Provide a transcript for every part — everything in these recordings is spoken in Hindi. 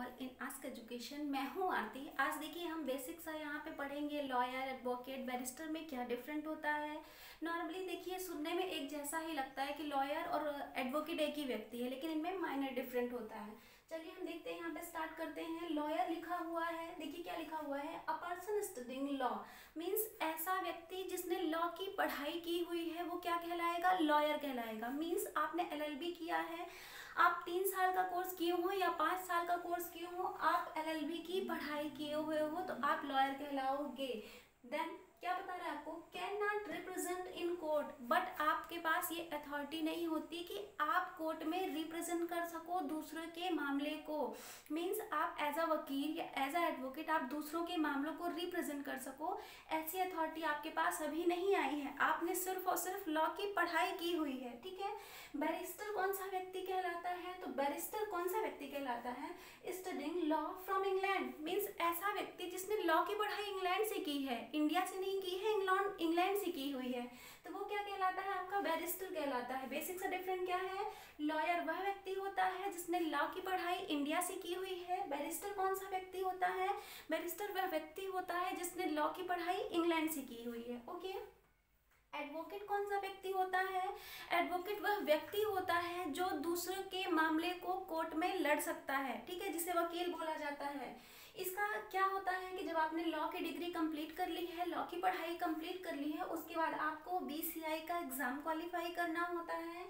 All in ask education. मैं हूँ आरती। आज देखिए हम बेसिक सा यहाँ पे पढ़ेंगे लॉयर, एडवोकेट, बैरिस्टर में क्या डिफरेंट होता है। नॉर्मली देखिए सुनने में एक जैसा ही लगता है कि लॉयर और एडवोकेट एक ही व्यक्ति है, लेकिन इनमें माइनर डिफरेंट होता है। चलिए हम देखते हैं, यहाँ पे स्टार्ट करते हैं। लॉयर लिखा हुआ है, देखिए क्या लिखा हुआ है, a person studying law means ऐसा व्यक्ति जिसने लॉ की पढ़ाई की हुई है वो क्या कहलाएगा, लॉयर कहलाएगा। मीन्स आपने LLB किया है, आप 3 साल का कोर्स किए हो या 5 साल का कोर्स किए हो, आप LLB की पढ़ाई किए हुए हो तो आप लॉयर कहलाओगे। देन क्या बता रहा है आपको, can not represent in court, but आपके पास ये अथॉरिटी नहीं होती कि आप कोर्ट में रिप्रेजेंट कर सको दूसरों के मामले को। मीन्स आप एज अ वकील या एज अ एडवोकेट आप दूसरों के मामलों को रिप्रेजेंट कर सको, ऐसी अथॉरिटी आपके पास अभी नहीं आई है। आपने सिर्फ और सिर्फ लॉ की पढ़ाई की हुई है, ठीक है। बैरिस्टर कौन सा व्यक्ति कहलाता है, तो बैरिस्टर कौन सा व्यक्ति कहलाता है, studying law from England means ऐसा व्यक्ति जिसने लॉ की पढ़ाई इंग्लैंड से की है, इंडिया से नहीं की है, इंग्लैंड से की हुई है, तो वो क्या कहलाता है, आपका बैरिस्टर कहलाता है। बेसिक सा डिफरेंट क्या है, लॉयर वह व्यक्ति होता है जिसने लॉ की पढ़ाई इंडिया से की हुई है, बैरिस्टर कौन सा व्यक्ति होता है, बैरिस्टर वह व्यक्ति होता है जिसने लॉ की पढ़ाई इंग्लैंड से की हुई है। ओके। एडवोकेट कौन सा व्यक्ति होता है, एडवोकेट वह व्यक्ति होता है जो दूसरों के मामले को कोर्ट में लड़ सकता है, ठीक है, जिसे वकील बोला जाता है। इसका क्या होता है कि जब आपने लॉ की डिग्री कंप्लीट कर ली है, लॉ की पढ़ाई कंप्लीट कर ली है, उसके बाद आपको BCI का एग्जाम क्वालिफाई करना होता है।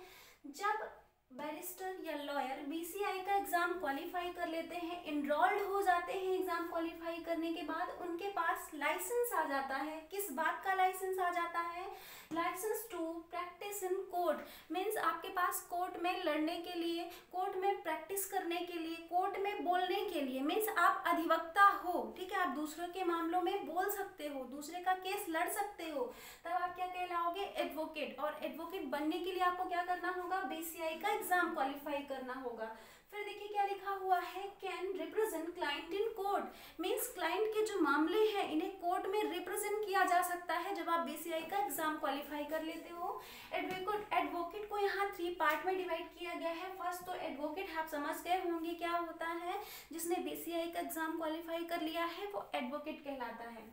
जब बैरिस्टर या लॉयर BCI का एग्जाम क्वालिफाई कर लेते हैं, इनरोल्ड हो जाते हैं, एग्जाम क्वालिफाई करने के बाद उनके पास लाइसेंस आ जाता है। किस बात का लाइसेंस आ जाता है, licence to practice in court means आपके पास कोर्ट में लड़ने के लिए, कोर्ट में प्रैक्टिस करने के लिए, कोर्ट में बोलने के लिए, मीन्स आप अधिवक्ता हो, ठीक है, आप दूसरों के मामलों में बोल सकते हो, दूसरे का केस लड़ सकते हो, तब आप क्या कहलाओगे, एडवोकेट। और एडवोकेट बनने के लिए आपको क्या करना होगा, BCI का एग्जाम क्वालिफाई करना होगा। फिर देखिए क्या लिखा हुआ है, can represent client in court means client के जो मामले हैं इन्हें कोर्ट में रिप्रेजेंट किया जा सकता है जब आप BCI का एग्जाम क्वालिफाई कर लेते हो। एडवोकेट को यहाँ 3 पार्ट में डिवाइड किया गया है। फर्स्ट तो एडवोकेट आप समझ गए होंगे क्या होता है, जिसने BCI का एग्जाम क्वालिफाई कर लिया है वो एडवोकेट कहलाता है।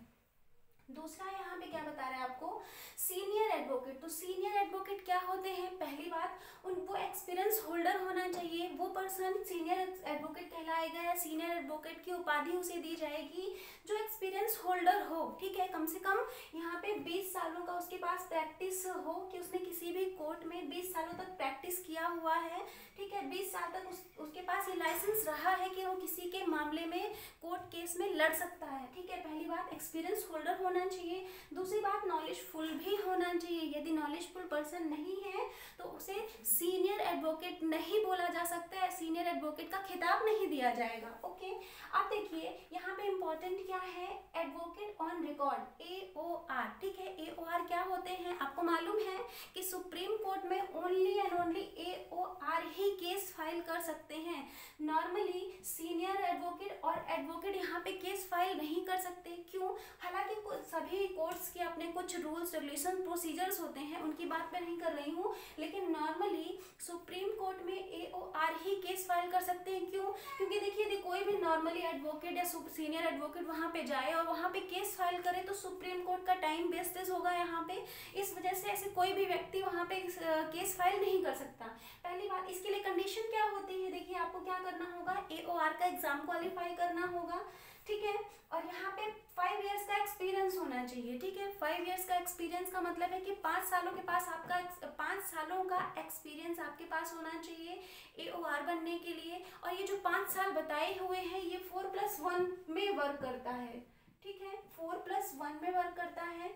दूसरा यहाँ पे क्या बता रहा है आपको, सीनियर एडवोकेट। तो सीनियर एडवोकेट क्या होते हैं, पहली बात उनको एक्सपीरियंस होल्डर होना चाहिए, वो पर्सन सीनियर एडवोकेट कहलाएगा या सीनियर एडवोकेट की उपाधि उसे दी जाएगी जो एक्सपीरियंस होल्डर हो, ठीक है, कम से कम यहाँ पे 20 सालों का उसके पास प्रैक्टिस हो कि उसने किसी भी कोर्ट में 20 सालों तक प्रैक्टिस किया हुआ है, ठीक है, 20 साल तक उसके पास ये लाइसेंस रहा है कि वो किसी के मामले में कोर्ट केस में लड़ सकता है, ठीक है। पहली बात एक्सपीरियंस होल्डर होना चाहिए। दूसरी बात नॉलेजफुल भी होना चाहिए। यदि नॉलेजफुल पर्सन नहीं है तो उसे सीनियर एडवोकेट नहीं बोला जा सकता है, सीनियर एडवोकेट का खिताब नहीं दिया जाएगा। ओके, अब देखिए यहाँ पे इंपॉर्टेंट क्या है, एडवोकेट ऑन रिकॉर्ड AOR, ठीक है। AOR क्या होते हैं, आपको मालूम है कि सुप्रीम कोर्ट में only and only AOR he case file कर सकते हैं। नॉर्मली सीनियर एडवोकेट और एडवोकेट यहाँ पे केस फाइल नहीं कर सकते। क्यों, हालांकि सभी कोर्ट्स के अपने कुछ रूल्स रेगुलेशन प्रोसीजर्स होते हैं, उनकी बात मैं नहीं कर रही हूँ, लेकिन नॉर्मली सुप्रीम कोर्ट में AOR ही केस फाइल कर सकते हैं। क्यों, क्योंकि देखिए यदि कोई भी नॉर्मली एडवोकेट या सीनियर एडवोकेट वहाँ पे जाए और वहाँ पे केस फाइल करे तो सुप्रीम कोर्ट का टाइम वेस्टेज होगा यहाँ पे, इस वजह से ऐसे कोई भी व्यक्ति वहाँ पे केस फाइल नहीं कर सकता। पहली बात, इसके लिए कंडीशन क्या होती है, देखिए आपको क्या करना होगा, AOR का एग्जाम क्वालिफाई करना होगा, ठीक है, और यहाँ पे 5 इयर्स का एक्सपीरियंस होना चाहिए, ठीक है। 5 इयर्स का एक्सपीरियंस का मतलब है कि 5 सालों के पास आपका 5 सालों का एक्सपीरियंस आपके पास होना चाहिए AOR बनने के लिए। और ये जो 5 साल बताए हुए हैं ये 4+1 में वर्क करता है, ठीक है, 4+1 में वर्क करता है।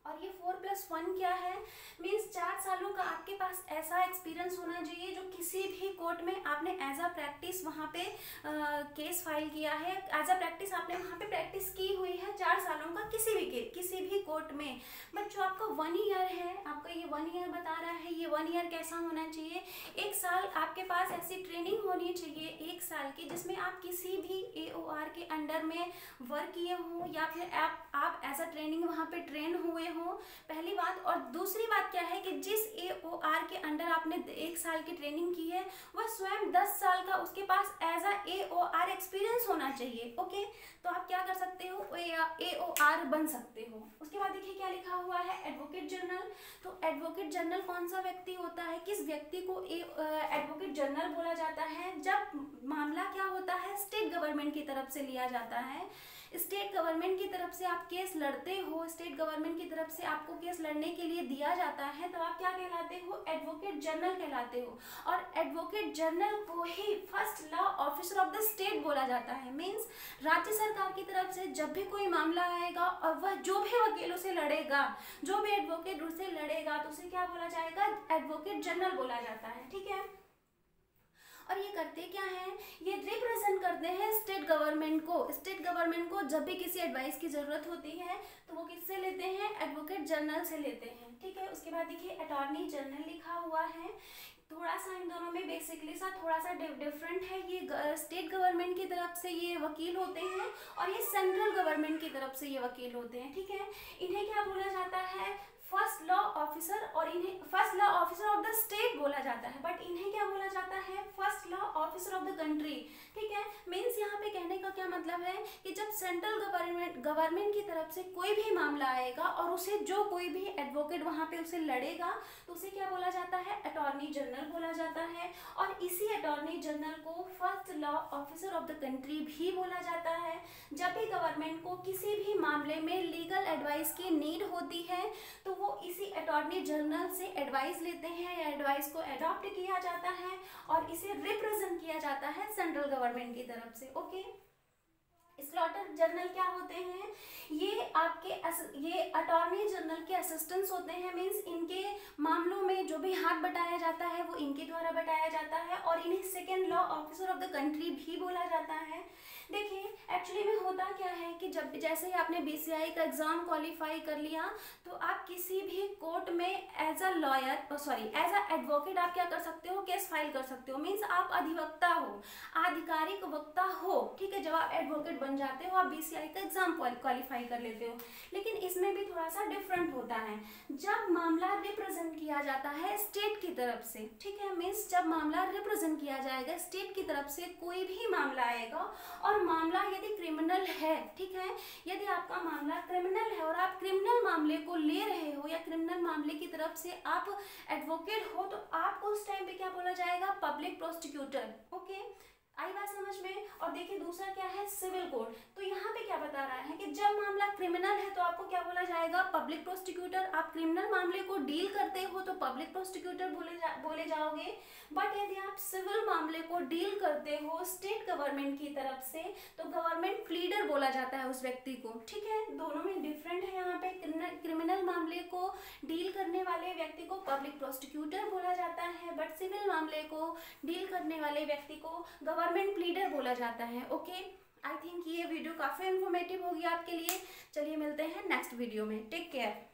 और ये 4+1 क्या है, मीन्स 4 सालों का आपके पास ऐसा एक्सपीरियंस होना चाहिए जो किसी भी कोर्ट में आपने एज अ प्रैक्टिस वहाँ पे केस फाइल किया है, एज अ प्रैक्टिस आपने वहाँ पे प्रैक्टिस की हुई है 4 सालों का किसी भी कोर्ट में। बट जो आपका 1 ईयर है, आपका ये 1 ईयर बता रहा है, ये 1 ईयर कैसा होना चाहिए, 1 साल आपके पास ऐसी ट्रेनिंग होनी चाहिए 1 साल की जिसमें आप किसी भी AOR के अंडर में वर्क किए हो या फिर आप एज अ ट्रेनिंग वहाँ पे ट्रेन हुए हो, पहली बात। और दूसरी बात क्या है कि जिस AOR के अंडर आपने 1 साल की ट्रेनिंग की है, वह स्वयं 10 साल का उसके पास एज अ AOR एक्सपीरियंस होना चाहिए। ओके, तो आप क्या कर सकते हो, AOR बन सकते हो। उसके बाद देखिए क्या लिखा हुआ है, एडवोकेट जनरल। तो एडवोकेट जनरल कौन सा व्यक्ति होता है, किस व्यक्ति को एडवोकेट जनरल बोला जाता है, जब मामला क्या होता है, स्टेट गवर्नमेंट की तरफ से लिया जाता है। स्टेट गवर्नमेंट की तरफ से आप केस लड़ते हो, स्टेट गवर्नमेंट की तरफ से आपको केस लड़ने के लिए दिया जाता है, तो आप क्या कहलाते हो, एडवोकेट जनरल कहलाते हो। और एडवोकेट जनरल को ही first law officer of the state बोला जाता है। मीन्स राज्य सरकार की तरफ से जब भी कोई मामला आएगा और वह जो भी वकीलों से लड़ेगा, जो भी एडवोकेट उससे लड़ेगा, तो उसे क्या बोला जाएगा, एडवोकेट जनरल बोला जाता है। ठीक है, और ये करते क्या हैं, ये रिप्रेजेंट करते हैं स्टेट गवर्नमेंट को। स्टेट गवर्नमेंट को जब भी किसी एडवाइस की जरूरत होती है तो वो किससे लेते हैं, एडवोकेट जनरल से लेते हैं। ठीक है, उसके बाद देखिए अटॉर्नी जनरल लिखा हुआ है। थोड़ा सा इन दोनों में बेसिकली थोड़ा सा डिफरेंट है। ये स्टेट गवर्नमेंट की तरफ से ये वकील होते हैं और ये सेंट्रल गवर्नमेंट की तरफ से ये वकील होते हैं। ठीक है, इन्हें क्या बोला जाता है, फर्स्ट लॉ ऑफिसर, और इन्हें first law officer of the state बोला जाता है, बट इन्हें क्या बोला जाता है, first law officer of the country. ठीक है, मीन्स यहाँ पे कहने का क्या मतलब है कि जब सेंट्रल गवर्नमेंट की तरफ से कोई भी मामला आएगा और उसे जो कोई भी एडवोकेट वहाँ पे उसे लड़ेगा तो उसे क्या बोला जाता है, अटॉर्नी जनरल बोला जाता है। और इसी अटॉर्नी जनरल को first law officer of the country भी बोला जाता है। जब भी गवर्नमेंट को किसी भी मामले में लीगल एडवाइस की नीड होती है तो वो इसी अटॉर्नी जनरल से एडवाइस लेते हैं या एडवाइस को अडॉप्ट किया जाता है और इसे रिप्रेजेंट किया जाता है सेंट्रल गवर्नमेंट की तरफ से। ओके, स्लॉटर जनरल क्या होते हैं, ये अटॉर्नी जनरल के असिस्टेंट्स होते हैं। मींस इनके मामलों में जो भी हाथ बटाया जाता है वो इनके द्वारा बटाया जाता है और इन्हें second law officer of the country भी बोला जाता है। देखिए एक्चुअली में होता क्या है कि जब जैसे ही आपने BCI का एग्जाम क्वालिफाई कर लिया तो आप किसी भी कोर्ट में एज अ एडवोकेट आप क्या कर सकते हो, केस फाइल कर सकते हो। मीन्स आप अधिवक्ता हो, आधिकारिक वक्ता हो। ठीक है, जब आप एडवोकेट बन जाते हो आप BCI का एग्जाम क्वालिफाई कर लेते हो। लेकिन इसमें भी थोड़ा सा डिफरेंट होता है, जब मामला रिप्रेजेंट किया जाता है स्टेट की तरफ से। ठीक है, मीन्स जब मामला रिप्रेजेंट किया जाएगा स्टेट की तरफ से, कोई भी मामला आएगा और मामला यदि क्रिमिनल है, ठीक है, यदि आपका मामला क्रिमिनल है और आप क्रिमिनल मामले को ले रहे हो या क्रिमिनल मामले की तरफ से आप एडवोकेट हो तो आपको उस टाइम पे क्या बोला जाएगा, पब्लिक प्रोसिक्यूटर। ओके, आई बात समझ में। और देखिए दूसरा क्या है, सिविल कोर्ट। तो यहाँ पे क्या बता रहा है कि जब मामला क्रिमिनल है तो आपको क्या बोला जाएगा, पब्लिक प्रोसिक्यूटर। आप क्रिमिनल मामले को डील करते हो तो पब्लिक प्रोसिक्यूटर बोले जाओगे। बट यदि आप सिविल मामले को डील करते हो स्टेट गवर्नमेंट की तरफ से तो गवर्नमेंट प्लीडर बोला जाता है उस व्यक्ति को। ठीक है, दोनों में डिफरेंट है। यहाँ पे क्रिमिनल मामले को डील करने वाले व्यक्ति को पब्लिक प्रोसिक्यूटर बोला जाता है, बट सिविल मामले को डील करने वाले व्यक्ति को गवर्नमेंट प्लीडर बोला जाता है। ओके, आई थिंक ये वीडियो काफ़ी इन्फॉर्मेटिव होगी आपके लिए। चलिए मिलते हैं नेक्स्ट वीडियो में, टेक केयर।